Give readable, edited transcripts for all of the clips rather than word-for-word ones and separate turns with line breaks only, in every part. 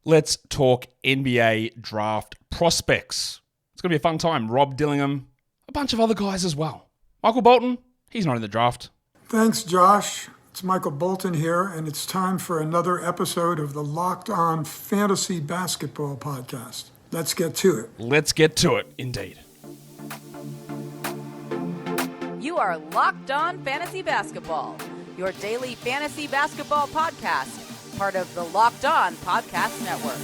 Let's talk NBA draft prospects. It's going to be a fun time. Rob Dillingham, a bunch of other guys as well. Michael Bolton, he's not in the draft.
Thanks, Josh. It's Michael Bolton here, and it's time for another episode of the Locked On Fantasy Basketball Podcast. Let's get to it.
Let's get to it, indeed.
You are Locked On Fantasy Basketball, your daily fantasy basketball podcast, part of the Locked On Podcast Network.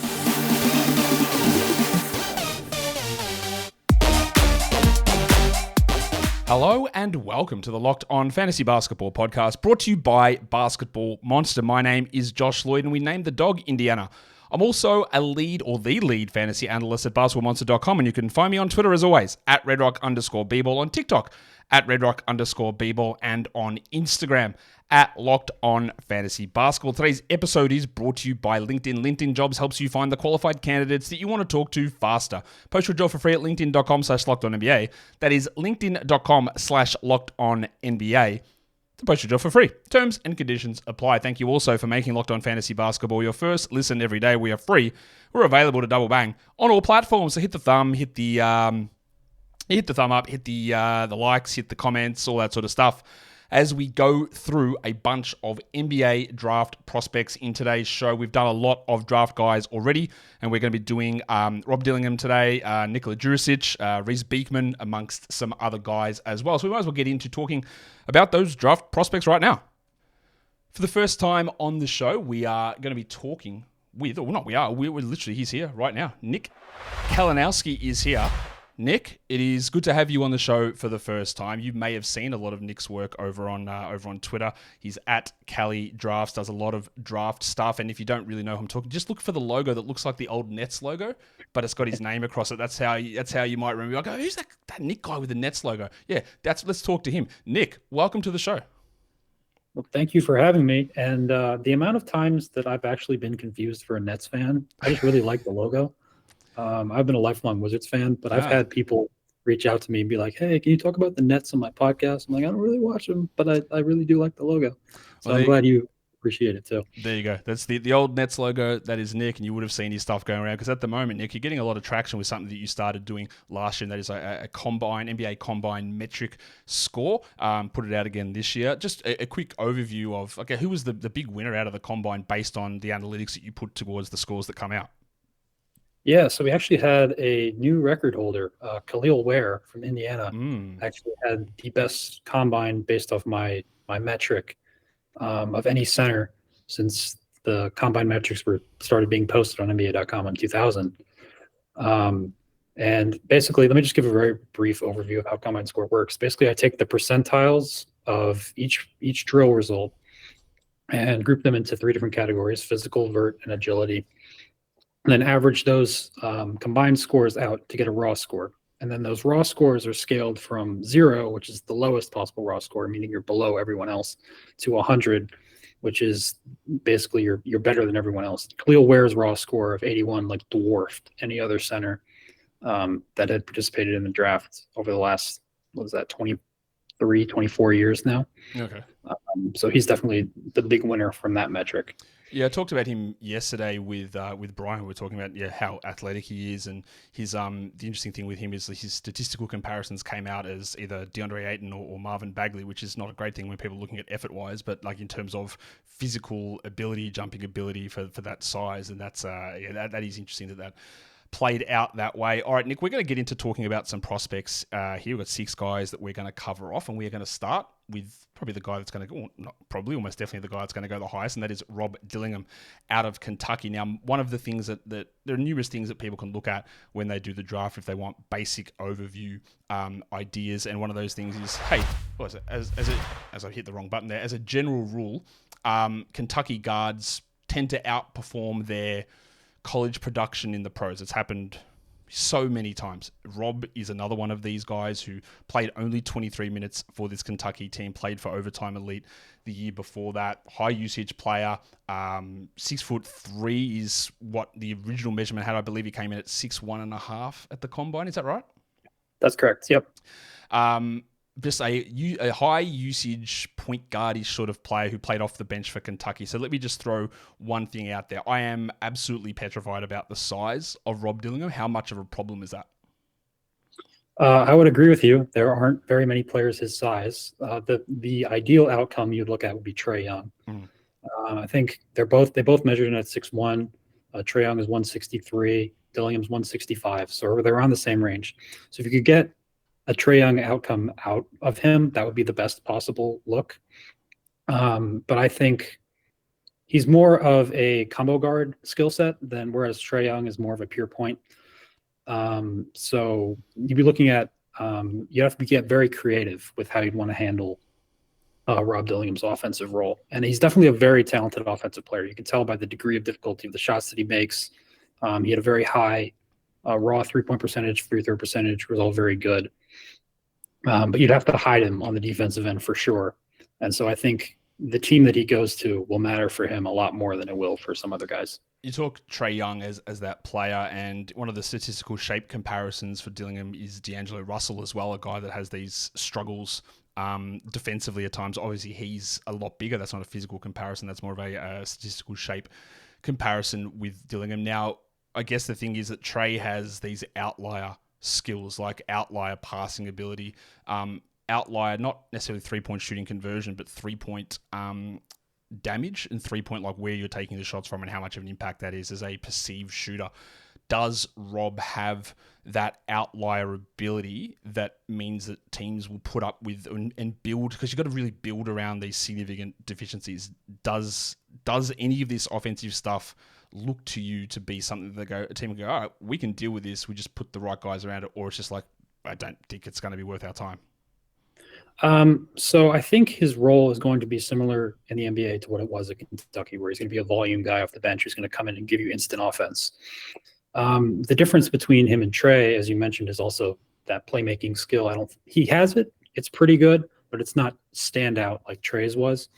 Hello and welcome to the Locked On Fantasy Basketball Podcast, brought to you by Basketball Monster. My name is Josh Lloyd, and we named the dog Indiana. I'm also the lead fantasy analyst at basketballmonster.com, and you can find me on Twitter as always, at redrock_bball, on TikTok, at redrock_bball, and on Instagram, at Locked On Fantasy Basketball. Today's episode is brought to you by LinkedIn. LinkedIn Jobs helps you find the qualified candidates that you want to talk to faster. Post your job for free at linkedin.com/LockedOnNBA. That is linkedin.com/LockedOnNBA. To post your job for free. Terms and conditions apply. Thank you also for making Locked On Fantasy Basketball your first listen every day. We are free. We're available to double bang on all platforms. So hit the thumb, hit the thumb up, hit the likes, hit the comments, all that sort of stuff, as we go through a bunch of NBA draft prospects in today's show. We've done a lot of draft guys already, and we're going to be doing Rob Dillingham today, Nikola Đjurišić, Reece Beekman, amongst some other guys as well. So we might as well get into talking about those draft prospects right now. For the first time on the show, we are going to be talking with, or not we are, we're literally, he's here right now. Nick Kalinowski is here. Nick, it is good to have you on the show for the first time. You may have seen a lot of Nick's work over on Twitter. He's at Cali Drafts, does a lot of draft stuff. And if you don't really know who I'm talking, just look for the logo that looks like the old Nets logo, but it's got his name across it. That's how you might remember. I go, who's that Nick guy with the Nets logo? Yeah, let's talk to him. Nick, welcome to the show.
Well, thank you for having me. And the amount of times that I've actually been confused for a Nets fan, I just really like the logo. I've been a lifelong Wizards fan, but I've had people reach out to me and be like, hey, can you talk about the Nets on my podcast? I'm like, I don't really watch them, but I really do like the logo. So I'm glad you appreciate it too.
There you go. That's the old Nets logo. That is Nick, and you would have seen his stuff going around, because at the moment, Nick, you're getting a lot of traction with something that you started doing last year, and that is a combine, NBA combine metric score. Put it out again this year. Just a quick overview of, okay, who was the big winner out of the combine based on the analytics that you put towards the scores that come out?
Yeah, so we actually had a new record holder, Khalil Ware from Indiana, actually had the best combine based off my metric of any center since the combine metrics started being posted on NBA.com in 2000. And basically, let me just give a very brief overview of how combine score works. Basically, I take the percentiles of each drill result and group them into three different categories: physical, vert, and agility. And then average those combined scores out to get a raw score. And then those raw scores are scaled from 0, which is the lowest possible raw score, meaning you're below everyone else, to 100, which is basically you're better than everyone else. Khalil Ware's raw score of 81 like dwarfed any other center that had participated in the draft over the last, 24 years now.
Okay.
So he's definitely the big winner from that metric.
Yeah, I talked about him yesterday with Brian. We were talking about how athletic he is, and his the interesting thing with him is his statistical comparisons came out as either DeAndre Ayton or Marvin Bagley, which is not a great thing when people are looking at effort wise, but like in terms of physical ability, jumping ability for that size, and that's that is interesting that played out that way. All right, Nick, we're going to get into talking about some prospects here. We've got 6 guys that we're going to cover off, and we're going to start with probably the guy that's going to go, almost definitely the guy that's going to go the highest, and that is Rob Dillingham out of Kentucky. Now, one of the things that there are numerous things that people can look at when they do the draft if they want basic overview ideas, and one of those things is, hey, as I hit the wrong button there, as a general rule, Kentucky guards tend to outperform their college production in the pros. It's happened so many times. Rob is another one of these guys who played only 23 minutes for this Kentucky team, played for Overtime Elite the year before that. High usage player, 6'3" is what the original measurement had. I believe he came in at 6'1.5" at the combine. Is that right?
That's correct. Yep.
just a high usage point guardish sort of player who played off the bench for Kentucky. So let me just throw one thing out there. I am absolutely petrified about the size of Rob Dillingham. How much of a problem is that?
I would agree with you. There aren't very many players his size. The ideal outcome you'd look at would be Trae Young. I think they both measured in at 6'1". Trae Young is 163. Dillingham's 165. So they're around the same range. So if you could get a Trae Young outcome out of him, that would be the best possible look. But I think he's more of a combo guard skill set whereas Trae Young is more of a pure point. So you'd be looking at, you have to get very creative with how you'd want to handle Rob Dillingham's offensive role. And he's definitely a very talented offensive player. You can tell by the degree of difficulty of the shots that he makes. He had a very high raw three-point percentage, free throw percentage was all very good. But you'd have to hide him on the defensive end for sure. And so I think the team that he goes to will matter for him a lot more than it will for some other guys.
You talk Trae Young as that player, and one of the statistical shape comparisons for Dillingham is D'Angelo Russell as well, a guy that has these struggles defensively at times. Obviously, he's a lot bigger. That's not a physical comparison. That's more of a statistical shape comparison with Dillingham. Now, I guess the thing is that Trae has these outlier skills, like outlier passing ability, outlier, not necessarily three-point shooting conversion, but three-point damage and three-point, like where you're taking the shots from and how much of an impact that is as a perceived shooter. Does Rob have that outlier ability that means that teams will put up with and build, because you've got to really build around these significant deficiencies? Does any of this offensive stuff look to you to be something that a team will go, all right, we can deal with this, we just put the right guys around it, or it's just like, I don't think it's going to be worth our time?
So I think his role is going to be similar in the NBA to what it was at Kentucky, where he's going to be a volume guy off the bench who's going to come in and give you instant offense. The difference between him and Trae, as you mentioned, is also that playmaking skill. He has it. It's pretty good, but it's not standout like Trae's was.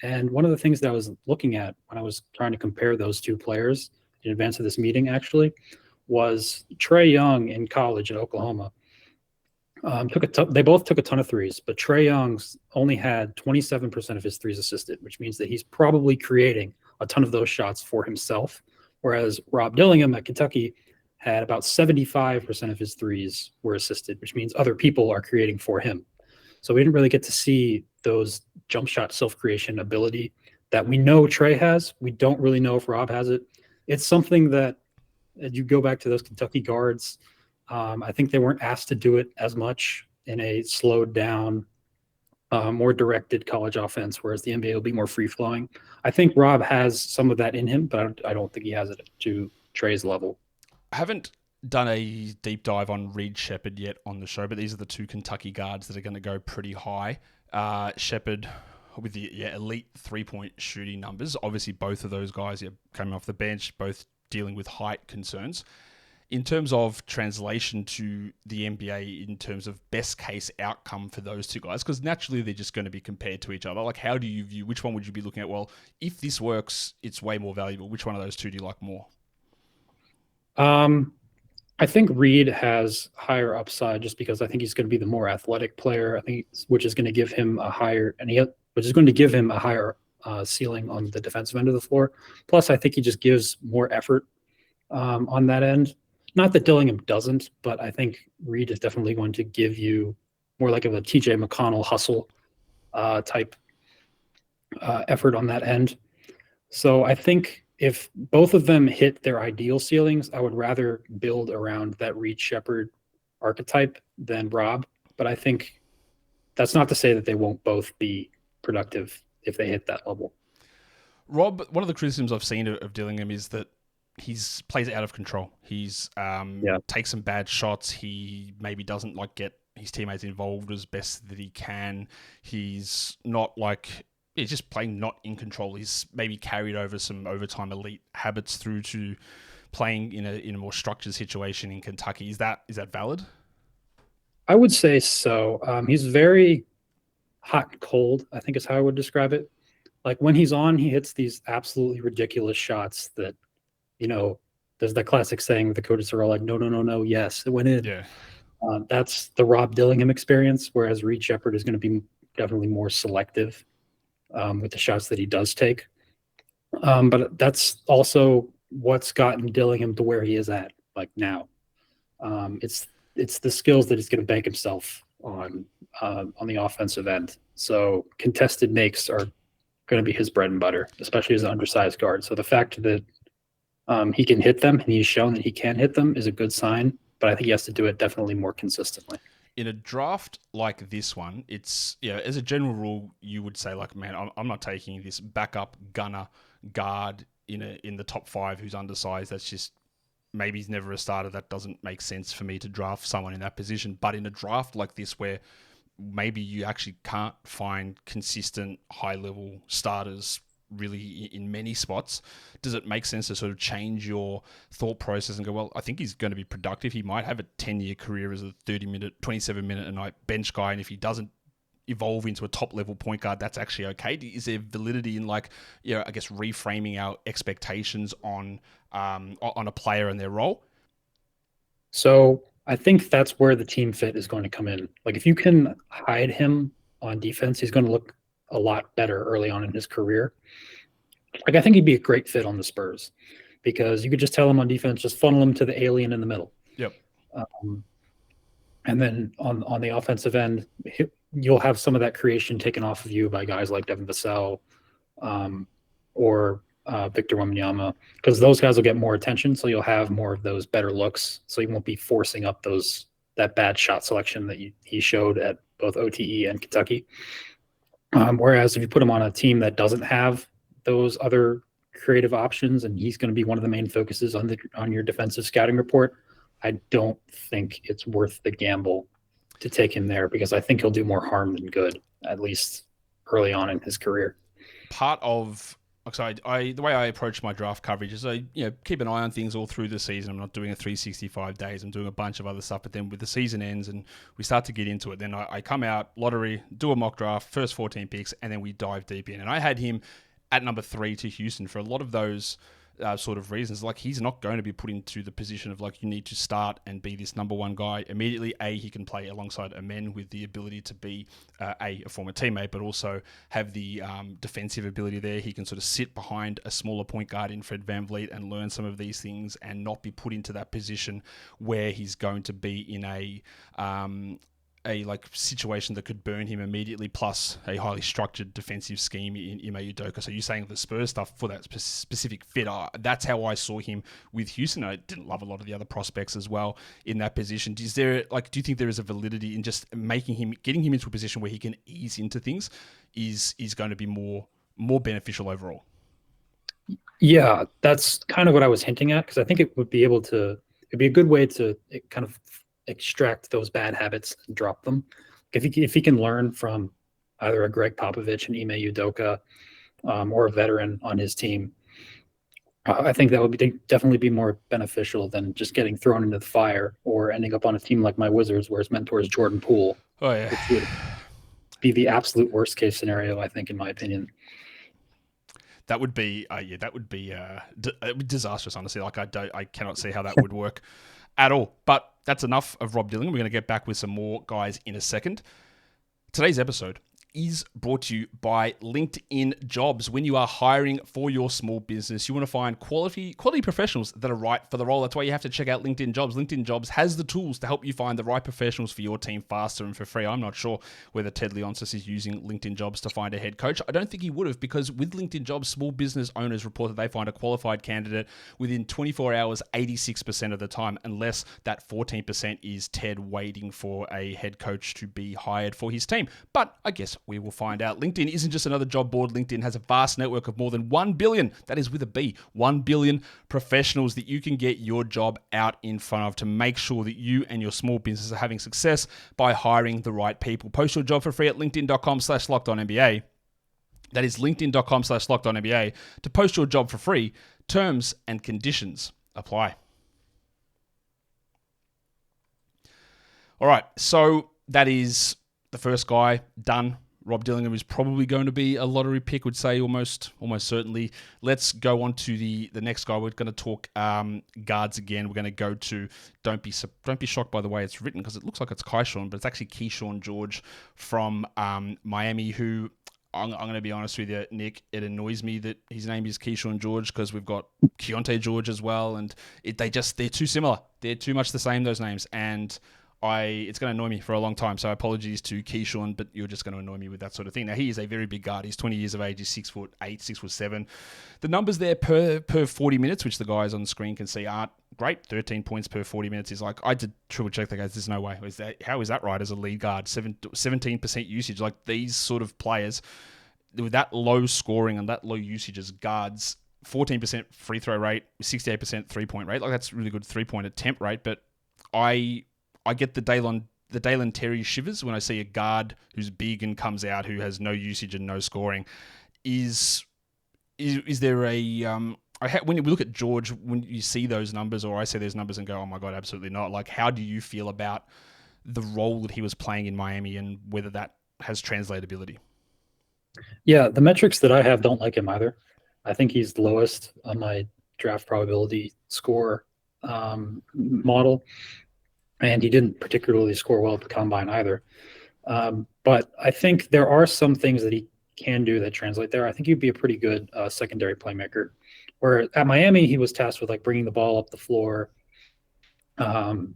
And one of the things that I was looking at when I was trying to compare those two players in advance of this meeting, actually, was Trae Young in college at Oklahoma. They both took a ton of threes, but Trae Young's only had 27% of his threes assisted, which means that he's probably creating a ton of those shots for himself. Whereas Rob Dillingham at Kentucky had about 75% of his threes were assisted, which means other people are creating for him. So we didn't really get to see those jump shot self-creation ability that we know Trae has. We don't really know if Rob has it. It's something that, as you go back to those Kentucky guards, I think they weren't asked to do it as much in a slowed down, more directed college offense, whereas the NBA will be more free-flowing. I think Rob has some of that in him, but I don't think he has it to Trae's level.
I haven't done a deep dive on Reed Sheppard yet on the show, but these are the two Kentucky guards that are going to go pretty high. Sheppard with the elite three-point shooting numbers. Obviously, both of those guys coming off the bench, both dealing with height concerns. In terms of translation to the NBA, in terms of best case outcome for those two guys, because naturally they're just going to be compared to each other. Like, how do you view, which one would you be looking at? Well, if this works, it's way more valuable. Which one of those two do you like more?
I think Reed has higher upside just because I think he's going to be the more athletic player. I think which is going to give him a higher ceiling on the defensive end of the floor. Plus, I think he just gives more effort on that end. Not that Dillingham doesn't, but I think Reed is definitely going to give you more like of a TJ McConnell hustle type effort on that end. So I think if both of them hit their ideal ceilings, I would rather build around that Reed Sheppard archetype than Rob. But I think that's not to say that they won't both be productive if they hit that level.
Rob, one of the criticisms I've seen of Dillingham is that he's plays out of control. He's takes some bad shots. He maybe doesn't get his teammates involved as best that he can. He's not he's just playing not in control. He's maybe carried over some overtime elite habits through to playing in a more structured situation in Kentucky. Is that valid?
I would say so. He's very hot and cold, I think is how I would describe it. Like when he's on, he hits these absolutely ridiculous shots that, there's that classic saying the coaches are all like, no, yes, it went in.
Yeah.
That's the Rob Dillingham experience, whereas Reed Shepherd is going to be definitely more selective with the shots that he does take. But that's also what's gotten Dillingham to where he is at, like now. It's the skills that he's going to bank himself on the offensive end. So contested makes are going to be his bread and butter, especially as an undersized guard. So the fact that he can hit them and he's shown that he can hit them is a good sign, but I think he has to do it definitely more consistently.
In a draft like this one, it's, as a general rule, you would say, like, man, I'm not taking this backup gunner guard in the top 5 who's undersized. That's just, maybe he's never a starter. That doesn't make sense for me to draft someone in that position. But in a draft like this, where maybe you actually can't find consistent high-level starters really in many spots, does it make sense to sort of change your thought process and go, well, I think he's going to be productive. He might have a 10-year career as a 30-minute, 27-minute a night bench guy, and if he doesn't evolve into a top-level point guard, that's actually okay. Is there validity in, like, I guess reframing our expectations on a player and their role?
So I think that's where the team fit is going to come in. Like, if you can hide him on defense, he's going to look a lot better early on in his career. Like, I think he'd be a great fit on the Spurs because you could just tell him on defense, just funnel him to the alien in the middle.
Yep.
And then on the offensive end, you'll have some of that creation taken off of you by guys like Devin Vassell or Victor Wembanyama, because those guys will get more attention. So you'll have more of those better looks. So you won't be forcing up that bad shot selection that he showed at both OTE and Kentucky. Whereas if you put him on a team that doesn't have those other creative options, and he's going to be one of the main focuses on your defensive scouting report, I don't think it's worth the gamble to take him there, because I think he'll do more harm than good, at least early on in his career.
Part of the way I approach my draft coverage is I keep an eye on things all through the season. I'm not doing a 365 days. I'm doing a bunch of other stuff. But then with the season ends and we start to get into it, then I come out, lottery, do a mock draft, first 14 picks, and then we dive deep in. And I had him at number 3 to Houston for a lot of those sort of reasons. Like, he's not going to be put into the position of, like, you need to start and be this number 1 guy immediately. He can play alongside a men with the ability to be a former teammate, but also have the defensive ability there. He can sort of sit behind a smaller point guard in Fred VanVleet and learn some of these things and not be put into that position where he's going to be in a situation that could burn him immediately, plus a highly structured defensive scheme in Ime Udoka. So you're saying the Spurs stuff for that specific fit, that's how I saw him with Houston. I didn't love a lot of the other prospects as well in that position. Do you think there is a validity in just getting him into a position where he can ease into things is going to be more beneficial overall?
Yeah, that's kind of what I was hinting at, because I think it'd be a good way to kind of extract those bad habits and drop them. If he can learn from either a Greg Popovich and Ime Udoka or a veteran on his team, I think that would definitely be more beneficial than just getting thrown into the fire or ending up on a team like my Wizards where his mentor is Jordan Poole.
Oh yeah,
which would be the absolute worst case scenario, I think, in my opinion.
That would be disastrous, honestly. Like, I cannot see how that would work at all. But that's enough of Rob Dillingham. We're going to get back with some more guys in a second. Today's episode is brought to you by LinkedIn Jobs. When you are hiring for your small business, you want to find quality professionals that are right for the role. That's why you have to check out LinkedIn Jobs. LinkedIn Jobs has the tools to help you find the right professionals for your team faster and for free. I'm not sure whether Ted Leonsis is using LinkedIn Jobs to find a head coach. I don't think he would have, because with LinkedIn Jobs, small business owners report that they find a qualified candidate within 24 hours, 86% of the time, unless that 14% is Ted waiting for a head coach to be hired for his team. But I guess we will find out. LinkedIn isn't just another job board. LinkedIn has a vast network of more than 1 billion, that is with a B, 1 billion professionals that you can get your job out in front of to make sure that you and your small business are having success by hiring the right people. Post your job for free at linkedin.com/lockedonnba. That is linkedin.com/lockedonnba to post your job for free. Terms and conditions apply. All right, so that is the first guy done. Rob Dillingham is probably going to be a lottery pick, would say almost certainly. Let's go on to the next guy. We're going to talk guards again. We're going to go to, don't be shocked by the way it's written, because it looks like it's Kyshawn, but it's actually Kyshawn George from Miami, who I'm going to be honest with you, Nick, it annoys me that his name is Kyshawn George, because we've got Keontae George as well, and they're too similar. They're too much the same, those names, and it's going to annoy me for a long time. So apologies to Kyshawn, but you're just going to annoy me with that sort of thing. Now, he is a very big guard. He's 20 years of age. He's 6'8", 6'7". The numbers there per 40 minutes, which the guys on the screen can see, aren't great. 13 points per 40 minutes is like, I did triple check that, guys. There's no way. How is that right as a lead guard? 17% usage. Like, these sort of players with that low scoring and that low usage as guards, 14% free throw rate, 68% 3-point rate. Like, that's really good 3-point attempt rate. But I get the Dalen Terry shivers when I see a guard who's big and comes out who has no usage and no scoring. Is there a when we look at George, when you see those numbers, or I see those numbers and go, oh my God, absolutely not. Like, how do you feel about the role that he was playing in Miami and whether that has translatability?
Yeah, the metrics that I have don't like him either. I think he's the lowest on my draft probability score model, and he didn't particularly score well at the combine either. But I think there are some things that he can do that translate there. I think he'd be a pretty good secondary playmaker. Where at Miami, he was tasked with like bringing the ball up the floor,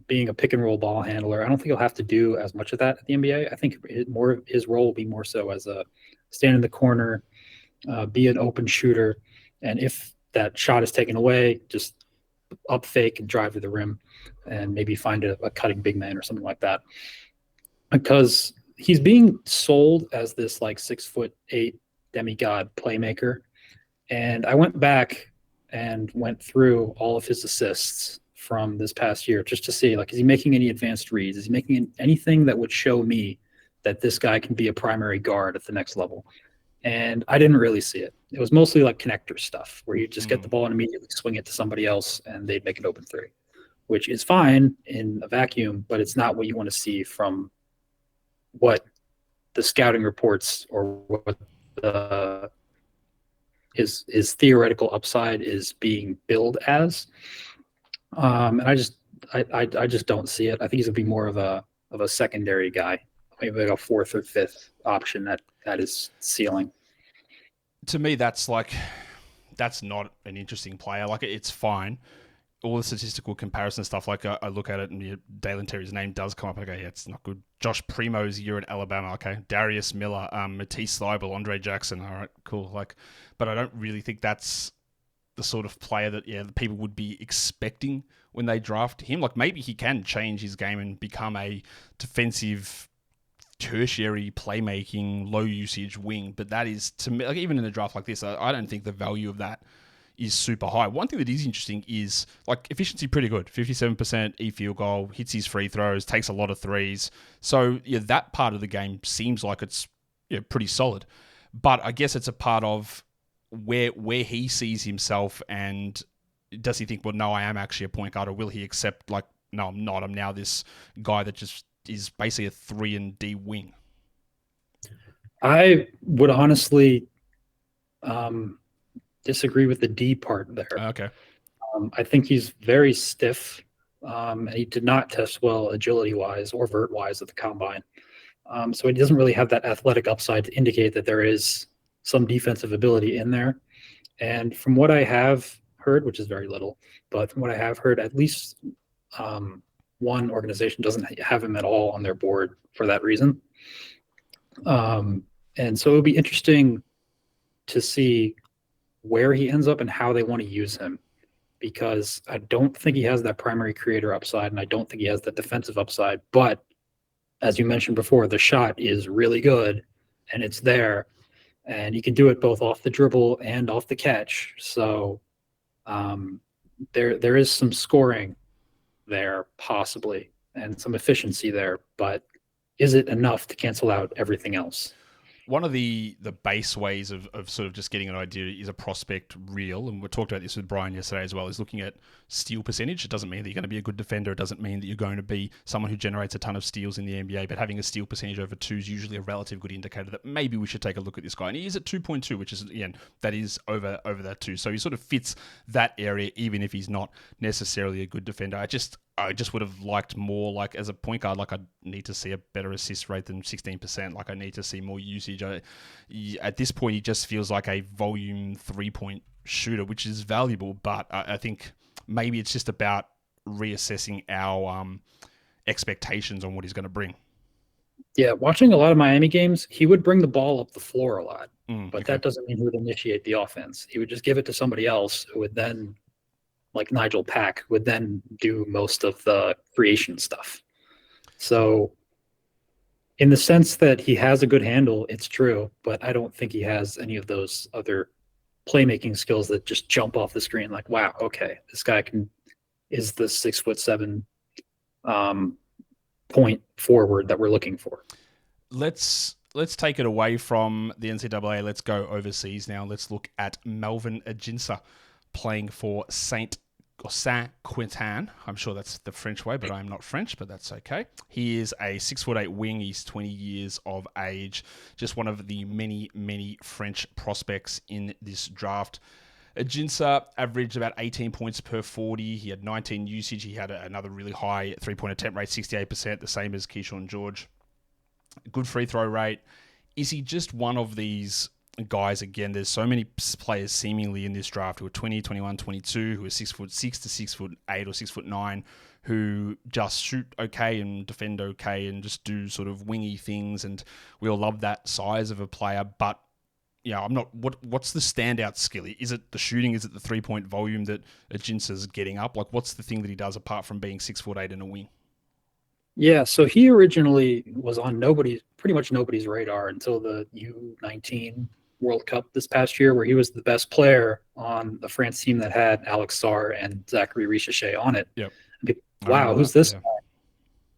being a pick and roll ball handler. I don't think he'll have to do as much of that at the NBA. I think more of his role will be more so as a stand in the corner, be an open shooter, and if that shot is taken away, just up fake and drive to the rim, and maybe find a cutting big man or something like that. Because he's being sold as this like 6'8" demigod playmaker, and I went back and went through all of his assists from this past year just to see, like, is he making any advanced reads? Is he making anything that would show me that this guy can be a primary guard at the next level? And I didn't really see it. It was mostly like connector stuff where you just get the ball and immediately swing it to somebody else and they'd make an open three, which is fine in a vacuum, but it's not what you want to see from what the scouting reports or what his theoretical upside is being billed as. And I just don't see it. I think he's gonna be more of a secondary guy, maybe like a fourth or fifth option that is ceiling.
To me, that's not an interesting player. Like, it's fine. All the statistical comparison stuff, like I look at it and Dalen Terry's name does come up. Okay, yeah, it's not good. Josh Primo's year at Alabama. Okay, Darius Miller, Matisse Thybulle, Andre Jackson. All right, cool. Like, but I don't really think that's the sort of player that the people would be expecting when they draft him. Like, maybe he can change his game and become a defensive tertiary playmaking low usage wing, but that is, to me, like, even in a draft like this, I don't think the value of that is super high. One thing that is interesting is, like, efficiency pretty good, 57% field goal, hits his free throws, takes a lot of threes. So that part of the game seems like it's pretty solid. But I guess it's a part of where he sees himself, and does he think, well, no, I am actually a point guard, or will he accept, like, no, I'm not. I'm now this guy that just is basically a 3-and-D wing.
I would honestly disagree with the D part there.
Okay.
I think he's very stiff. And he did not test well agility-wise or vert-wise at the combine. So he doesn't really have that athletic upside to indicate that there is some defensive ability in there. And from what I have heard, which is very little, but from what I have heard, at least one organization doesn't have him at all on their board for that reason. And so it would be interesting to see where he ends up and how they want to use him, because I don't think he has that primary creator upside, and I don't think he has that defensive upside. But as you mentioned before, the shot is really good and it's there, and you can do it both off the dribble and off the catch. So there is some scoring there possibly and some efficiency there, but is it enough to cancel out everything else?
one of the base ways of sort of just getting an idea is a prospect reel, and we talked about this with Brian yesterday as well, is looking at steal percentage. It doesn't mean that you're going to be a good defender. It doesn't mean that you're going to be someone who generates a ton of steals in the NBA, but having a steal percentage over 2 is usually a relative good indicator that maybe we should take a look at this guy. And he is at 2.2, which is, again, that is over that 2. So he sort of fits that area, even if he's not necessarily a good defender. I just would have liked more, like as a point guard, like I need to see a better assist rate than 16%. Like I need to see more usage. At this point, he just feels like a volume 3-point shooter, which is valuable, but I think maybe it's just about reassessing our expectations on what he's going to bring.
Yeah, watching a lot of Miami games, he would bring the ball up the floor a lot, but
okay.
that doesn't mean he would initiate the offense. He would just give it to somebody else who would then, like Nigel Pack, would then do most of the creation stuff. So in the sense that he has a good handle, it's true, but I don't think he has any of those other playmaking skills that just jump off the screen like, wow, okay, this guy is the 6'7" point forward that we're looking for.
Let's take it away from the NCAA. Let's go overseas now. Let's look at Melvin Ajinça playing for Saint-Quentin. I'm sure that's the French way, but I'm not French, but that's okay. He is a 6'8" wing. He's 20 years of age. Just one of the many, many French prospects in this draft. Ajinça averaged about 18 points per 40. He had 19 usage. He had another really high 3-point attempt rate, 68%, the same as Kyshawn George. Good free throw rate. Is he just one of these guys? Again, there's so many players seemingly in this draft who are 20, 21, 22, who are 6'6" to 6'8" or 6'9", who just shoot okay and defend okay and just do sort of wingy things. And we all love that size of a player, but yeah, I'm not. What's the standout skill? Is it the shooting? Is it the 3-point volume that Ajinça's getting up? Like, what's the thing that he does apart from being 6'8" and a wing?
Yeah, so he originally was on pretty much nobody's radar until the U19 World Cup this past year, where he was the best player on the France team that had Alex Sarr and Zachary Richaché on it.
Yep.
Wow, who's this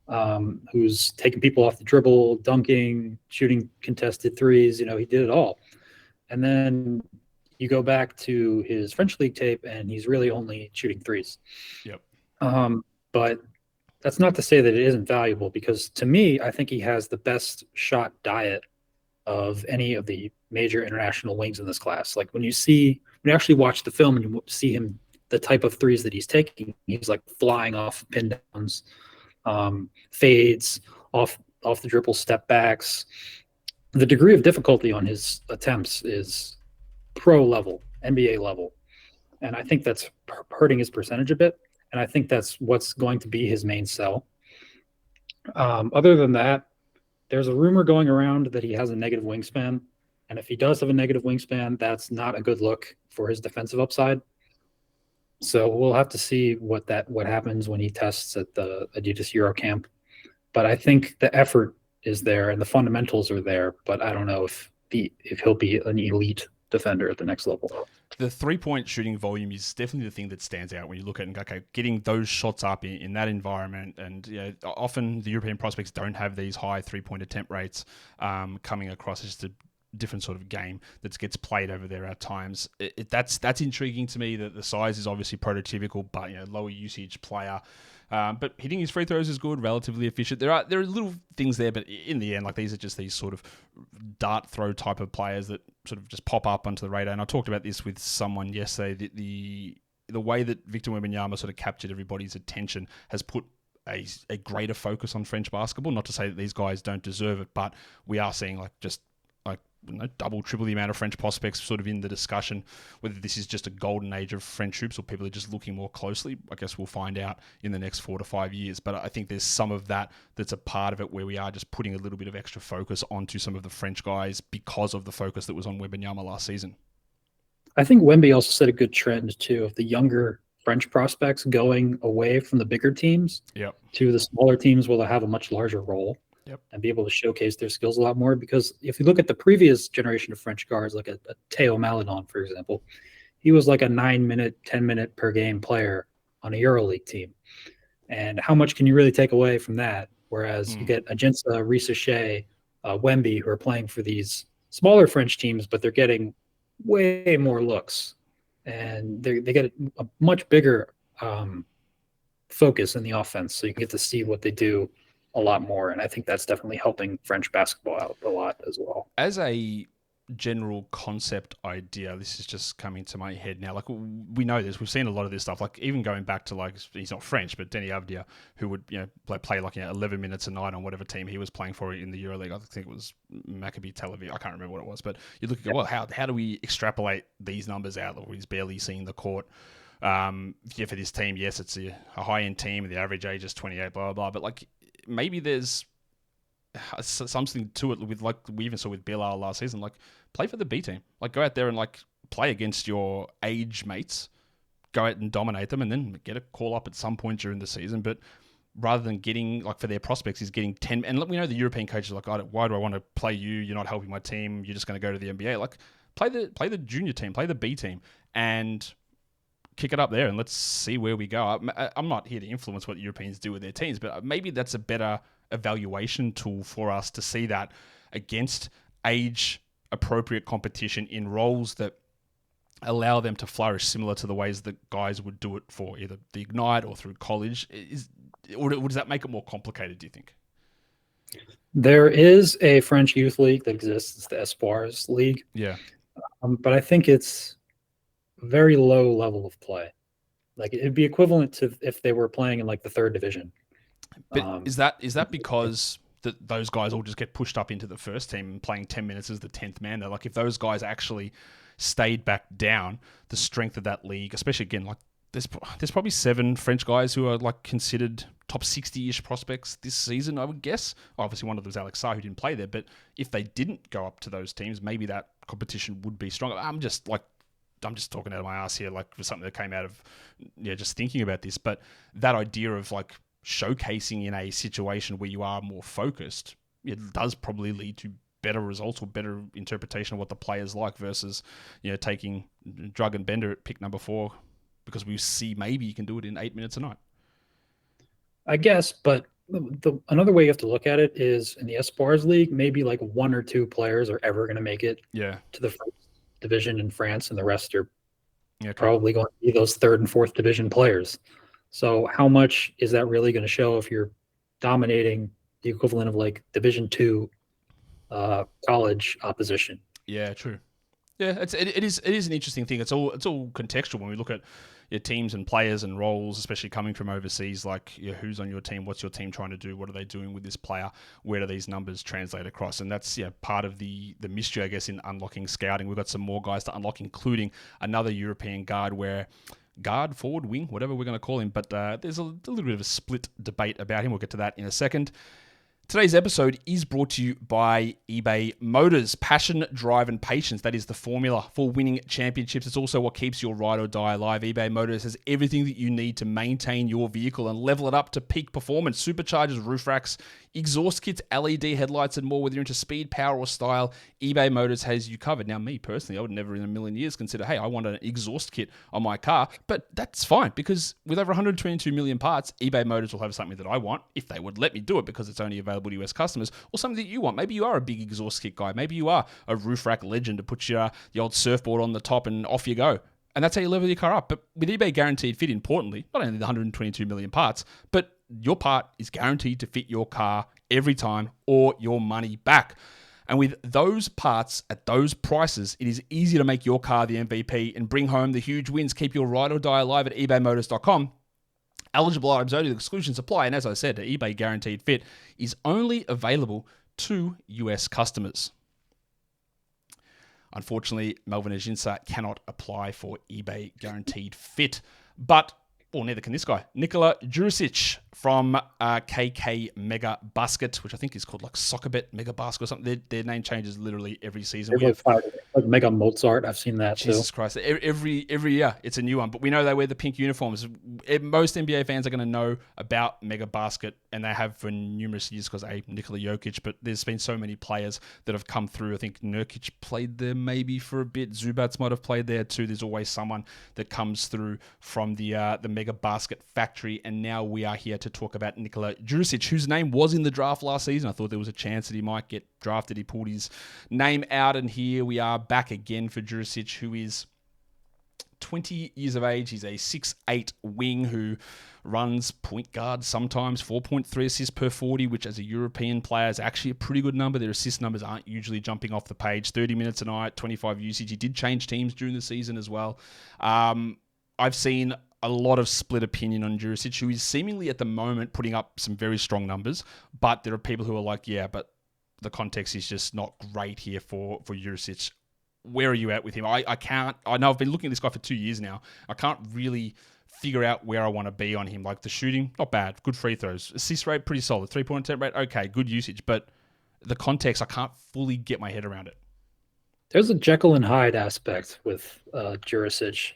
guy? Who's taking people off the dribble, dunking, shooting contested threes. He did it all. And then you go back to his French league tape, and he's really only shooting threes.
Yep.
But that's not to say that it isn't valuable, because to me, I think he has the best shot diet of any of the major international wings in this class. Like when you actually watch the film and you see him, the type of threes that he's taking, he's like flying off pin downs, fades, off the dribble, step backs. The degree of difficulty on his attempts is pro level, NBA level. And I think that's hurting his percentage a bit. And I think that's what's going to be his main sell. Other than that, there's a rumor going around that he has a negative wingspan. And if he does have a negative wingspan, that's not a good look for his defensive upside. So we'll have to see what happens when he tests at the Adidas Euro Camp. But I think the effort is there and the fundamentals are there, but I don't know if he'll be an elite defender at the next level.
The 3-point shooting volume is definitely the thing that stands out when you look at it, okay, getting those shots up in that environment. And often the European prospects don't have these high 3-point attempt rates coming across. It's just a different sort of game that gets played over there at times. That's intriguing to me. That the size is obviously prototypical, but lower usage player. But hitting his free throws is good, relatively efficient. There are little things there, but in the end, like these are just these sort of dart throw type of players that sort of just pop up onto the radar. And I talked about this with someone yesterday. The way that Victor Wembanyama sort of captured everybody's attention has put a greater focus on French basketball. Not to say that these guys don't deserve it, but we are seeing double, triple the amount of French prospects sort of in the discussion. Whether this is just a golden age of French hoops or people are just looking more closely, I guess we'll find out in the next 4 to 5 years. But I think there's some of that's a part of it where we are just putting a little bit of extra focus onto some of the French guys because of the focus that was on Wembanyama last season.
I think Wemby also set a good trend too of the younger French prospects going away from the bigger teams to the smaller teams where they have a much larger role. And be able to showcase their skills a lot more. Because if you look at the previous generation of French guards, like a Théo Maledon, for example, he was like a 9-minute, 10-minute per game player on a EuroLeague team. And how much can you really take away from that? Whereas you get Ajinça, Richaché, Wemby, who are playing for these smaller French teams, but they're getting way more looks, and they get a much bigger focus in the offense, so you can get to see what they do a lot more. And I think that's definitely helping French basketball out a lot as well.
As a general concept idea, this is just coming to my head now. Like, we know this, we've seen a lot of this stuff, like even going back to, like, he's not French, but Denny Avdia, who would, play like 11 minutes a night on whatever team he was playing for in the EuroLeague. I think it was Maccabi Tel Aviv. I can't remember what it was, but you look at, well, how do we extrapolate these numbers out? He's barely seeing the court. For this team, yes, it's a high-end team, and the average age is 28, blah, blah, blah. But, like, maybe there's something to it with, like, we even saw with Bilal last season, like, play for the B team. Like, go out there and, like, play against your age mates, go out and dominate them, and then get a call up at some point during the season. But rather than getting, like, for their prospects, is getting 10, and we know the European coaches are like, why do I want to play you? You're not helping my team. You're just going to go to the NBA. Like, play the junior team, play the B team, and kick it up there, and let's see where we go. I'm not here to influence what the Europeans do with their teams, but maybe that's a better evaluation tool for us to see that against age-appropriate competition in roles that allow them to flourish, similar to the ways that guys would do it for either the Ignite or through college. Or does that make it more complicated, do you think?
There is a French youth league that exists. It's the Espoirs League.
Yeah.
But I think it's very low level of play. Like, it'd be equivalent to if they were playing in, like, the third division.
But is that because those guys all just get pushed up into the first team and playing 10 minutes as the 10th man? They're like, if those guys actually stayed back down, the strength of that league, especially, again, like, there's probably 7 French guys who are, like, considered top 60-ish prospects this season, I would guess. Obviously, one of them was Alex Sarr, who didn't play there, but if they didn't go up to those teams, maybe that competition would be stronger. I'm just talking out of my ass here, like, for something that came out of, just thinking about this. But that idea of, like, showcasing in a situation where you are more focused, it does probably lead to better results or better interpretation of what the player's like versus, taking Drug and Bender at pick number 4 because we see maybe you can do it in 8 minutes a night.
I guess, but another way you have to look at it is in the Espoirs League, maybe like 1 or 2 players are ever going to make it to the first division in France, and the rest are probably going to be those 3rd and 4th division players. So how much is that really going to show if you're dominating the equivalent of, like, Division 2 college opposition?
Yeah, true. Yeah, it is an interesting thing. It's all contextual when we look at your teams and players and roles, especially coming from overseas. Like, who's on your team? What's your team trying to do? What are they doing with this player? Where do these numbers translate across? And that's part of the mystery, I guess, in unlocking scouting. We've got some more guys to unlock, including another European guard, forward, wing, whatever we're going to call him. But there's a little bit of a split debate about him. We'll get to that in a second. Today's episode is brought to you by eBay Motors. Passion, drive, and patience. That is the formula for winning championships. It's also what keeps your ride or die alive. eBay Motors has everything that you need to maintain your vehicle and level it up to peak performance. Superchargers, roof racks, exhaust kits, LED headlights, and more. Whether you're into speed, power, or style, eBay Motors has you covered. Now, me personally, I would never in a million years consider, hey, I want an exhaust kit on my car. But that's fine, because with over 122 million parts, eBay Motors will have something that I want, if they would let me do it, because it's only available to US customers, or something that you want. Maybe you are a big exhaust kit guy. Maybe you are a roof rack legend to put the old surfboard on the top and off you go. And that's how you level your car up. But with eBay Guaranteed Fit, importantly, not only the 122 million parts, but your part is guaranteed to fit your car every time or your money back. And with those parts at those prices, it is easy to make your car the MVP and bring home the huge wins. Keep your ride or die alive at ebaymotors.com. Eligible items only, exclusions apply. And as I said, the eBay Guaranteed Fit is only available to US customers. Unfortunately, Melvin Ajinça cannot apply for eBay Guaranteed Fit, but neither can this guy, Nikola Đjurišić from KK Mega Basket, which I think is called like Soccerbet Mega Basket or something. Their name changes literally every season.
They have 5 like Mega Mozart. I've seen that
Jesus
too.
Christ. Every year it's a new one. But we know they wear the pink uniforms. Most NBA fans are going to know about Mega Basket, and they have for numerous years because, Nikola Jokic, but there's been so many players that have come through. I think Nurkic played there maybe for a bit. Zubats might have played there too. There's always someone that comes through from the Mega Basket factory. And now we are here to talk about Nikola Đjurišić, whose name was in the draft last season. I thought there was a chance that he might get drafted. He pulled his name out, and here we are back again for Đjurišić, who is 20 years of age. He's a 6'8 wing who runs point guard sometimes, 4.3 assists per 40, which as a European player is actually a pretty good number. Their assist numbers aren't usually jumping off the page. 30 minutes a night, 25 usage. He did change teams during the season as well. I've seen a lot of split opinion on Đjurišić, who is seemingly at the moment putting up some very strong numbers, but there are people who are like, yeah, but the context is just not great here for Đjurišić. Where are you at with him? I know I've been looking at this guy for 2 years now. I can't really figure out where I want to be on him. Like the shooting, not bad. Good free throws. Assist rate, pretty solid. 3-point attempt rate, okay. Good usage. But the context, I can't fully get my head around it.
There's a Jekyll and Hyde aspect with Đjurišić